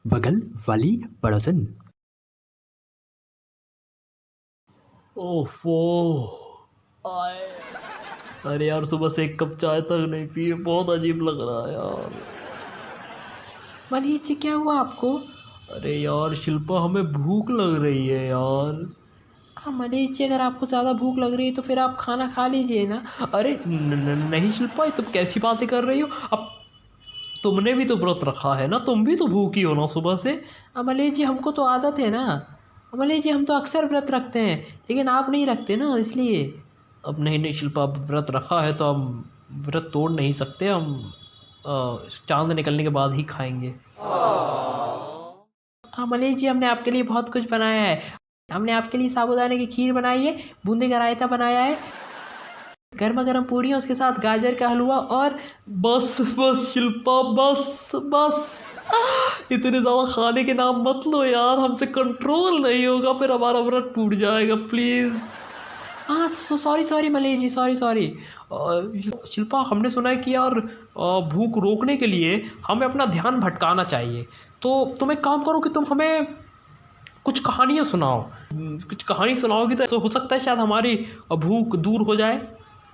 बगल वाली पड़ोसन। ओफो आए। अरे यार सुबह से एक कप चाय तक नहीं पी, बहुत अजीब लग रहा है यार। मनीष जी क्या हुआ आपको? अरे यार शिल्पा, हमें भूख लग रही है यार। हाँ मनीष जी, अगर आपको ज़्यादा भूख लग रही है तो फिर आप खाना खा लीजिए ना। अरे नहीं शिल्पा, तुम कैसी बातें कर रही हो? अब तुमने भी तो व्रत रखा है ना, तुम भी तो भूखी हो ना सुबह से। मनीष जी हमको तो आदत है ना। मनीष जी हम तो अक्सर व्रत रखते हैं, लेकिन आप नहीं रखते ना, इसलिए। अब नहीं शिल्पा, अब व्रत रखा है तो हम व्रत तोड़ नहीं सकते। हम चांद निकलने के बाद ही खाएंगे। हाँ मनीष जी, हमने आपके लिए बहुत कुछ बनाया है। हमने आपके लिए साबूदाने की खीर बनाई है, बूंदी का रायता बनाया है, गर्मा गर्म पूड़ियाँ, उसके साथ गाजर का हलवा और बस बस शिल्पा, बस बस। इतने ज़्यादा खाने के नाम मत लो यार, हमसे कंट्रोल नहीं होगा, फिर हमारा व्रत टूट जाएगा प्लीज़। हाँ sorry sorry Manish ji, sorry sorry. Shilpa, हमने सुना है कि यार भूख रोकने के लिए हमें अपना ध्यान भटकाना चाहिए। तो तुम एक काम करो कि तुम हमें कुछ कहानियाँ सुनाओ। कुछ कहानी सुनाओगी तो ऐसा हो सकता है शायद हमारी भूख दूर हो जाए।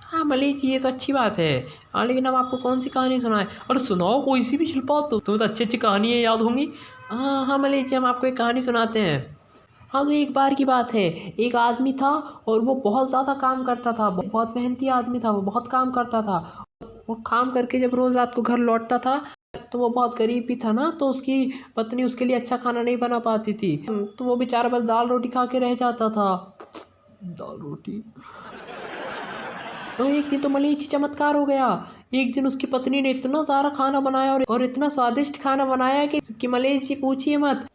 हाँ मनीष जी, ये तो अच्छी बात है। हाँ लेकिन हम आपको कौन सी कहानी सुनाएं? अरे सुनाओ कोई सी भी शिल्पा, तो तुम्हें तो अच्छी अच्छी कहानियाँ याद होंगी। हाँ हाँ मनीष जी, हम आपको एक कहानी सुनाते हैं। हाँ तो एक बार की बात है, एक आदमी था और वो बहुत ज़्यादा काम करता था, बहुत मेहनती आदमी था, वो बहुत काम करता था। वो काम करके जब रोज़ रात को घर लौटता था तो वो बहुत गरीब भी था ना, तो उसकी पत्नी उसके लिए अच्छा खाना नहीं बना पाती थी, तो वो बेचारा बस दाल रोटी खा के रह जाता था। दाल रोटी। तो एक दिन तो मनीष जी चमत्कार हो गया। एक दिन उसकी पत्नी ने इतना सारा खाना बनाया और इतना स्वादिष्ट खाना बनाया कि मनीष जी पूछिए मत।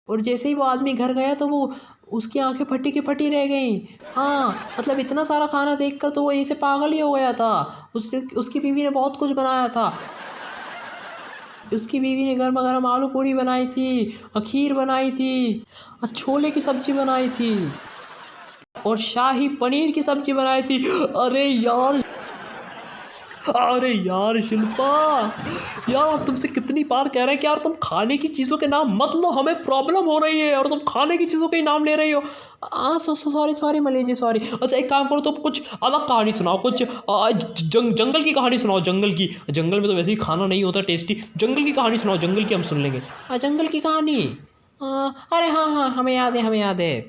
और जैसे ही वो आदमी घर गया तो वो उसकी आंखें फटी की फटी रह गईं। हाँ मतलब इतना सारा खाना देखकर तो वो ऐसे पागल ही हो गया था। उसने उसकी बीवी ने बहुत कुछ बनाया था। उसकी बीवी ने गर्मा गर्म आलू पूड़ी बनाई थी, खीर बनाई थी, छोले की सब्जी बनाई थी और शाही पनीर की सब्जी बनाई थी। अरे यार, अरे यार शिल्पा, यार आप तुमसे कितनी बार कह रहे हैं कि यार तुम खाने की चीज़ों के नाम मत लो, हमें प्रॉब्लम हो रही है और तुम खाने की चीज़ों के ही नाम ले रही हो। Sorry sorry Manish ji, sorry. अच्छा एक काम करो, तुम कुछ अलग कहानी सुनाओ, कुछ जंगल की कहानी सुनाओ। जंगल की, जंगल में तो वैसे ही खाना नहीं होता टेस्टी। जंगल की कहानी सुनाओ, जंगल की हम सुन लेंगे। जंगल की कहानी। अरे हाँ हाँ, हमें याद है, हमें याद है।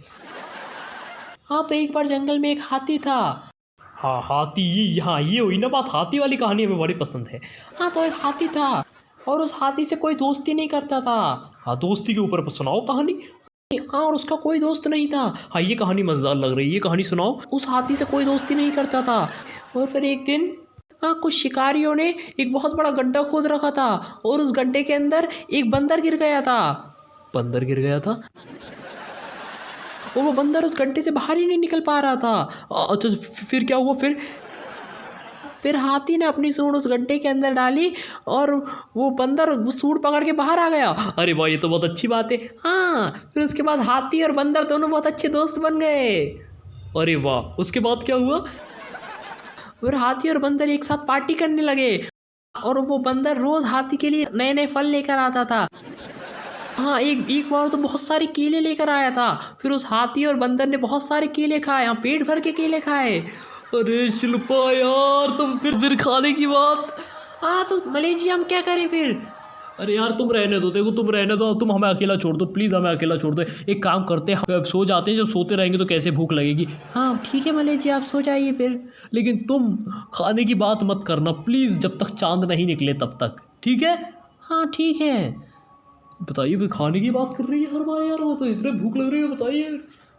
हाँ तो एक बार जंगल में एक हाथी था। हाँ हाथी, हाँ ये हुई ना बात, हाथी वाली कहानी हमें बड़ी पसंद है। हाँ तो एक हाथी था और उस हाथी से कोई दोस्ती नहीं करता था। हाँ दोस्ती के ऊपर सुनाओ कहानी। हाँ और उसका कोई दोस्त नहीं था। हाँ ये कहानी मज़ेदार लग रही है, ये कहानी सुनाओ। उस हाथी से कोई दोस्ती नहीं करता था। और फिर एक दिन कुछ शिकारियों ने एक बहुत बड़ा गड्ढा खोद रखा था और उस गड्ढे के अंदर एक बंदर गिर गया था। बंदर गिर गया था? और वो बंदर उस गड्ढे से बाहर ही नहीं निकल पा रहा था। अच्छा फिर क्या हुआ फिर? फिर हाथी ने अपनी सूंड उस गड्ढे के अंदर डाली और वो बंदर वो सूंड पकड़ के बाहर आ गया। अरे भाई ये तो बहुत अच्छी बात है। हाँ फिर उसके बाद हाथी और बंदर दोनों बहुत अच्छे दोस्त बन गए। अरे वाह, उसके बाद क्या हुआ? फिर हाथी और बंदर एक साथ पार्टी करने लगे और वो बंदर रोज हाथी के लिए नए नए फल लेकर आता था। हाँ एक एक बार तो बहुत सारे केले लेकर आया था। फिर उस हाथी और बंदर ने बहुत सारे केले खाए, हाँ पेट भर के केले खाए। अरे शिल्पा यार, तुम फिर खाने की बात। हाँ तो मनीष जी हम क्या करें फिर? अरे यार तुम रहने दो, देखो तुम रहने दो, तुम हमें अकेला छोड़ दो प्लीज़, हमें अकेला छोड़ दो। एक काम करते हैं, अब सो जाते हैं, जब सोते रहेंगे तो कैसे भूख लगेगी। हाँ ठीक है मनीष जी, आप सो जाइए फिर। लेकिन तुम खाने की बात मत करना प्लीज़, जब तक चांद नहीं निकले तब तक, ठीक है? हाँ ठीक है। बताइए, फिर खाने की बात कर रही है हर बार यार, वो तो इतने भूख लग रही है, बताइए।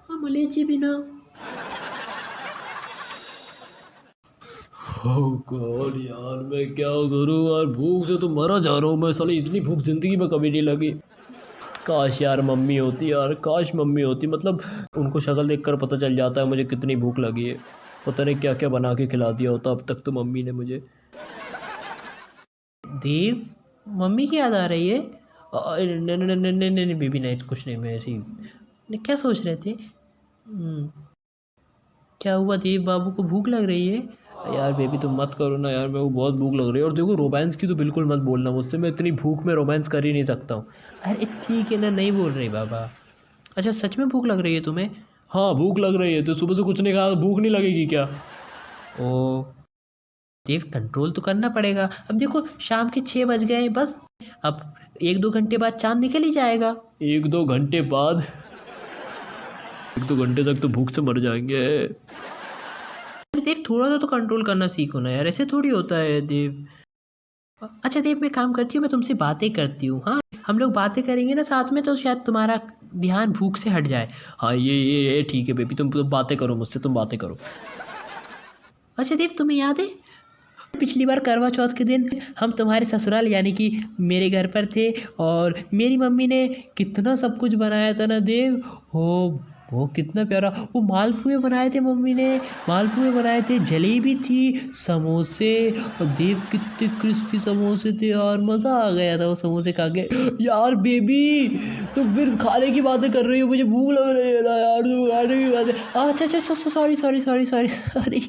हाँ मनीष जी भी ना। ओह गॉड यार, मैं क्या करूँ यार, भूख से तो मरा जा रहा हूँ मैं, साले इतनी भूख ज़िंदगी में कभी नहीं लगी। काश यार मम्मी होती, यार काश मम्मी होती, मतलब उनको शक्ल देखकर पता चल जाता है मुझे कितनी भूख लगी है। पता नहीं क्या क्या बना के खिला दिया होता अब तक तो मम्मी ने मुझे। देव, मम्मी की याद आ रही है? नहीं नहीं नहीं नहीं नहीं बेबी, नहीं कुछ नहीं, मैं ऐसे ही क्या सोच रहे थे। क्या हुआ देव बाबू को भूख लग रही है? यार बेबी तुम मत करो ना यार, मेरे को बहुत भूख लग रही है। और देखो रोमांस की तो बिल्कुल मत बोलना मुझसे, मैं इतनी भूख में रोमांस कर ही नहीं सकता हूँ। अरे ठीक है ना, नहीं बोल रही बाबा। अच्छा सच में भूख लग रही है तुम्हें? हाँ भूख लग रही है, तो सुबह से कुछ नहीं खाया, भूख नहीं लगेगी क्या? ओ देव, कंट्रोल तो करना पड़ेगा। अब देखो शाम के 6 बज गए हैं बस, अब 1-2 घंटे बाद चांद निकल ही जाएगा। 1-2 घंटे बाद? 1-2 घंटे तक तो भूख से मर जाएंगे। देव थोड़ा सा तो कंट्रोल करना सीखो ना यार, ऐसे थोड़ी होता है देव। अच्छा देव, मैं काम करती हूँ, मैं तुमसे बातें करती हूँ। हाँ हम लोग बातें करेंगे ना साथ में, तो शायद तुम्हारा ध्यान भूख से हट जाए। हाँ ये ठीक है बेबी, तुम बातें करो मुझसे, तुम बातें करो। अच्छा देव, तुम्हें याद है पिछली बार करवा चौथ के दिन हम तुम्हारे ससुराल यानी कि मेरे घर पर थे, और मेरी मम्मी ने कितना सब कुछ बनाया था ना देव। वो कितना प्यारा, वो मालपुए बनाए थे मम्मी ने, मालपुए बनाए थे, जलेबी थी, समोसे, और देव कितने क्रिस्पी समोसे थे यार, मज़ा आ गया था वो समोसे खा के। यार बेबी तुम फिर खाने की बातें कर रही हो, मुझे भूख लग रही है ना यार, तुम खाने की बातें। अच्छा अच्छा अच्छा, sorry sorry sorry sorry sorry.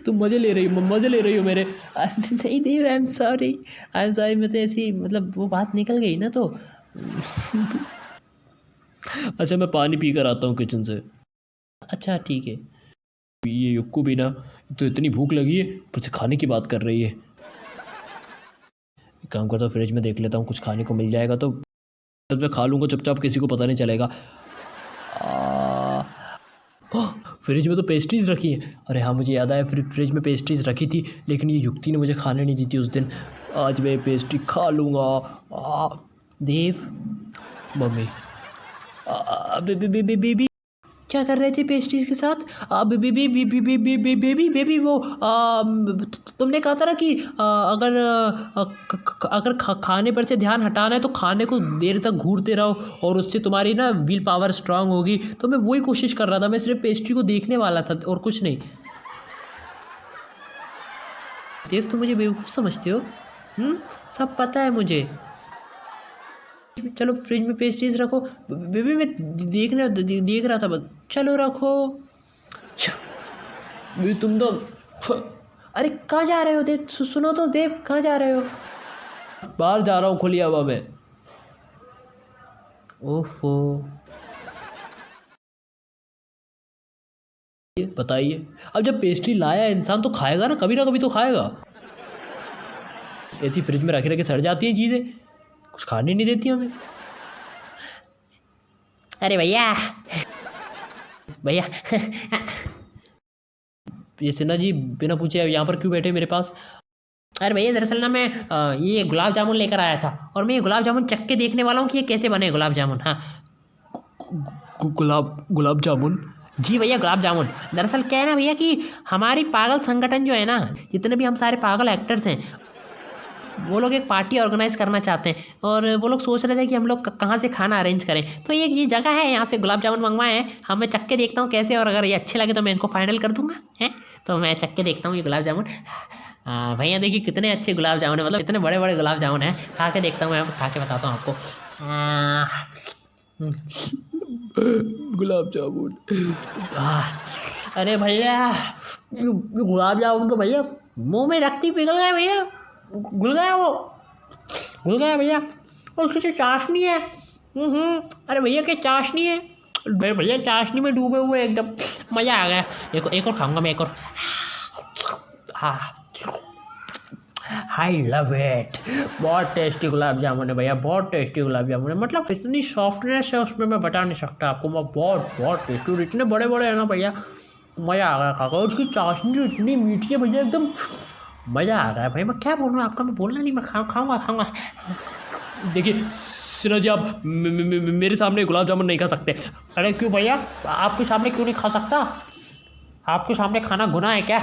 तुम मज़े ले रही हो, मज़े ले रही हो मेरे। नहीं देव, आई एम सॉरी, मैं तो ऐसी मतलब वो बात निकल गई ना तो। अच्छा मैं पानी पी कर आता हूँ किचन से। अच्छा ठीक है। ये युक्को भी ना, तो इतनी भूख लगी है, ऊपर से खाने की बात कर रही है। एक काम करता हूँ, फ्रिज में देख लेता हूँ, कुछ खाने को मिल जाएगा तो मैं खा लूँगा चुपचाप, किसी को पता नहीं चलेगा। फ्रिज में तो पेस्ट्रीज़ रखी है। अरे हाँ मुझे याद आया, फ्रिज में पेस्ट्रीज़ रखी थी, लेकिन ये युक्ति ने मुझे खाने नहीं दी थी उस दिन। आज मैं पेस्ट्री खा लूँगा। देव मम्मी बेबी क्या कर रहे थे पेस्ट्रीज के साथ? बेबी वो तुमने कहा था ना कि अगर खाने पर से ध्यान हटाना है तो खाने को देर तक घूरते रहो, और उससे तुम्हारी ना विल पावर स्ट्रांग होगी। तो मैं वही कोशिश कर रहा था, मैं सिर्फ पेस्ट्री को देखने वाला था और कुछ नहीं। देव तुम मुझे बेवकूफ़ समझते हो? सब पता है मुझे। चलो फ्रिज में पेस्ट्रीज रखो। बेबी मैं देख रहा था बस। चलो रखो। तुम तो अरे कहाँ जा रहे हो देव? सुनो तो देव, कहाँ जा रहे हो? बाहर जा रहा हूँ खुली हवा में। ओफो बताइए, अब जब पेस्ट्री लाया इंसान तो खाएगा ना कभी तो खाएगा। ऐसी फ्रिज में रखे रखे सड़ जाती हैं चीज़ें, कुछ खाने नहीं देती हमें। अरे भैया ये सिन्हा जी बिना पूछे यहाँ पर क्यों बैठे मेरे पास? अरे भैया दरअसल ना मैं ये गुलाब जामुन लेकर आया था, और मैं ये गुलाब जामुन चख के देखने वाला हूँ कि ये कैसे बने गुलाब जामुन। हाँ गुलाब जामुन? जी भैया गुलाब जामुन। दरअसल क्या है ना भैया कि हमारी पागल संगठन जो है ना, जितने भी हम सारे पागल एक्टर्स हैं, वो लोग एक पार्टी ऑर्गेनाइज करना चाहते हैं, और वो लोग सोच रहे थे कि हम लोग कहाँ से खाना अरेंज करें। तो ये जगह है, यहाँ से गुलाब जामुन मंगवाए हैं। हम मैं चख के देखता हूँ कैसे, और अगर ये अच्छे लगे तो मैं इनको फाइनल कर दूँगा। हैं तो मैं चख के देखता हूँ ये गुलाब जामुन। भैया देखिए कितने अच्छे गुलाब जामुन है, मतलब इतने बड़े बड़े गुलाब जामुन हैं। खा के देखता हूँ, मैं खा के बताता हूँ आपको। गुलाब जामुन। अरे भैया गुलाब जामुन तो भैया मुँह में रखती पिघल गए भैया, घुल गया भैया। और उसकी चाशनी है। अरे भैया क्या चाशनी है, भैया चाशनी में डूबे हुए एकदम, मज़ा आ गया। एक और खाऊंगा मैं, एक और। हाँ आई लव इट। बहुत टेस्टी गुलाब जामुन है भैया, बहुत टेस्टी गुलाब जामुन है। मतलब इतनी सॉफ्टनेस है उसमें, मैं बता नहीं सकता आपको। मैं बहुत टेस्टी, और इतने बड़े बड़े हैं ना भैया, मज़ा आ गया खाकर। और उसकी चाशनी जो इतनी मीठी है भैया, एकदम मज़ा आ रहा है भाई। मैं क्या बोलूँ आपका, मैं बोलना नहीं, मैं खाऊंगा। देखिए सिन्हा जी, आप मेरे सामने गुलाब जामुन नहीं खा सकते। अरे क्यों भैया, आपके सामने क्यों नहीं खा सकता? आपके सामने खाना गुनाह है क्या?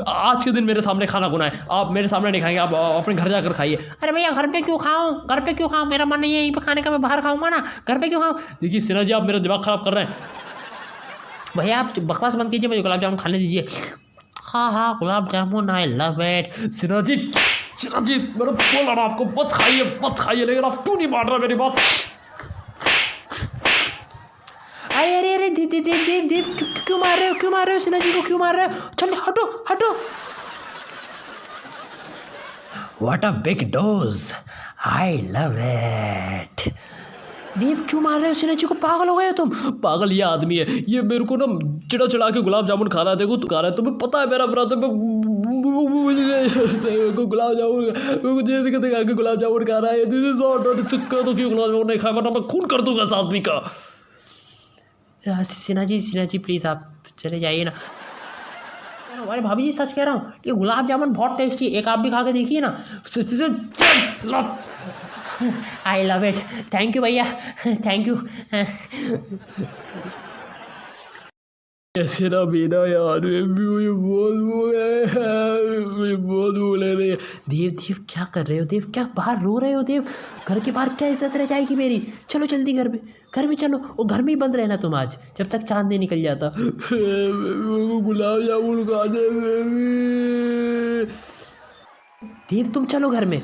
आज के दिन मेरे सामने खाना गुनाह है, आप मेरे सामने नहीं खाएंगे, आप अपने घर जाकर खाइए। अरे भैया घर पे क्यों खाऊं? मेरा मन नहीं है यहीं पे खाने का, मैं बाहर खाऊंगा ना, घर पे क्यों खाऊं? देखिए सिन्हा जी, आप मेरा दिमाग ख़राब कर रहे हैं। भैया आप बकवास बंद कीजिए, मुझे गुलाब जामुन खाने दीजिए। हाँ गुलाब जामुन, आई लव इट। सिन्हा जी मैंने बोला ना आपको, मत खाइए, लेकिन आप क्यों नहीं मान रहे मेरी बात? अरे देव क्यों मार रहे हो सिन्हा जी को, क्यों मार रहे हो? चल हटो। What a big dose, I love it. Dev क्यों मार रहे हो सिन्हा को? पागल हो गए हो तुम? पागल ये आदमी है, ये मेरे को ना चिड़ा चिड़ा के गुलाब जामुन खा रहा है। देखो तू खा रहा है, तुम्हें पता है मेरा व्रत है। मेरे को गुलाब जामुन मुझे दिक्कत है कि गुलाब जामुन खा रहा है। दिस इज नॉट चिक्का, तो क्यों गुलाब जामुन नहीं खाया, वरना मैं खून कर दूंगा इस आदमी का। सिन्हा जी प्लीज़ आप चले जाइए ना। अरे भाभी जी सच कह रहा हूँ, ये गुलाब जामुन बहुत टेस्टी है, एक आप भी खा के देखिए ना। आई लव इट, थैंक यू भैया, थैंक यू। ऐसे ना बेना यार, मुझे बहुत बोले रहे। देव क्या कर रहे हो? देव क्या बाहर रो रहे हो? देव घर के बाहर क्या इज्जत रह जाएगी मेरी? चलो जल्दी घर में चलो। और घर में ही बंद रहना तुम आज, जब तक चांद नहीं निकल जाता। गुलाब जामुन खाने में भी। देव तुम चलो घर में।